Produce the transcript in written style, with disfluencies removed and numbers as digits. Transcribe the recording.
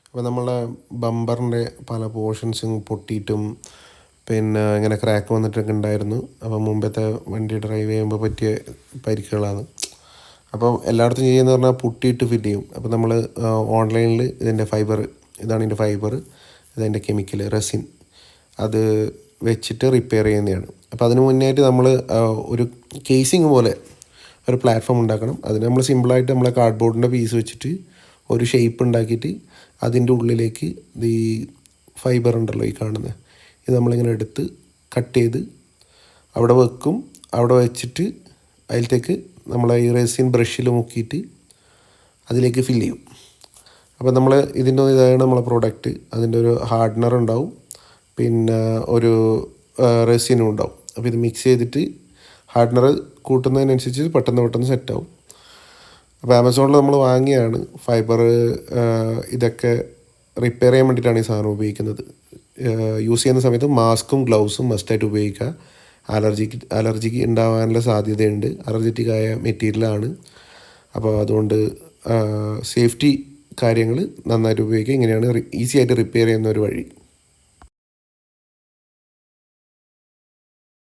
അപ്പോൾ നമ്മളെ ബമ്പറിൻ്റെ പല പോർഷൻസും പൊട്ടിയിട്ടും പിന്നെ ഇങ്ങനെ ക്രാക്ക് വന്നിട്ടൊക്കെ ഉണ്ടായിരുന്നു. അപ്പം മുമ്പത്തെ വണ്ടി ഡ്രൈവ് ചെയ്യുമ്പോൾ പറ്റിയ പരിക്കുകളാണ്. അപ്പോൾ എല്ലായിടത്തും ചെയ്യുന്നത് പറഞ്ഞാൽ പുട്ടിയിട്ട് ഫിറ്റ് ചെയ്യും. അപ്പോൾ നമ്മൾ ഓൺലൈനിൽ ഇതിൻ്റെ ഫൈബർ, ഇതാണ് ഇതിൻ്റെ ഫൈബർ, ഇതിൻ്റെ കെമിക്കൽ റെസിൻ, അത് വെച്ചിട്ട് റിപ്പയർ ചെയ്യുന്നതാണ്. അപ്പോൾ അതിന് മുന്നേയായിട്ട് നമ്മൾ ഒരു കേസിങ് പോലെ ഒരു പ്ലാറ്റ്ഫോം ഉണ്ടാക്കണം. അതിന് നമ്മൾ സിമ്പിളായിട്ട് നമ്മളെ കാർഡ്ബോർഡിൻ്റെ പീസ് വെച്ചിട്ട് ഒരു ഷേപ്പ് ഉണ്ടാക്കിയിട്ട് അതിൻ്റെ ഉള്ളിലേക്ക് ഈ ഫൈബർ ഉണ്ടല്ലോ ഈ കാണുന്നത്, ഇത് നമ്മളിങ്ങനെ എടുത്ത് കട്ട് ചെയ്ത് അവിടെ വെക്കും. അവിടെ വെച്ചിട്ട് അതിലത്തേക്ക് നമ്മൾ ഈ റെസിൻ ബ്രഷിൽ മുക്കിയിട്ട് അതിലേക്ക് ഫില്ല് ചെയ്യും. അപ്പോൾ നമ്മൾ ഇതിൻ്റെ ഇതാണ് നമ്മളെ പ്രോഡക്റ്റ്. അതിൻ്റെ ഒരു ഹാർഡ്നർ ഉണ്ടാവും, പിന്നെ ഒരു റെസിനും ഉണ്ടാവും. അപ്പോൾ ഇത് മിക്സ് ചെയ്തിട്ട് ഹാർഡ്നർ കൂട്ടുന്നതിനനുസരിച്ച് പെട്ടെന്ന് സെറ്റാവും. അപ്പോൾ ആമസോണിൽ നമ്മൾ വാങ്ങിയാണ് ഫൈബർ. ഇതൊക്കെ റിപ്പയർ ചെയ്യാൻ വേണ്ടിയിട്ടാണ് ഈ സാധനം ഉപയോഗിക്കുന്നത്. യൂസ് ചെയ്യുന്ന സമയത്ത് മാസ്കും ഗ്ലൗസും മസ്റ്റായിട്ട് ഉപയോഗിക്കുക. അലർജിക്ക് ഉണ്ടാകാനുള്ള സാധ്യതയുണ്ട്. അലർജറ്റിക്കായ മെറ്റീരിയലാണ്. അപ്പോൾ അതുകൊണ്ട് സേഫ്റ്റി കാര്യങ്ങൾ നന്നായിട്ട് ഉപയോഗിക്കുക. ഇങ്ങനെയാണ് ഈസി ആയിട്ട് റിപ്പയർ ചെയ്യുന്ന ഒരു വഴി.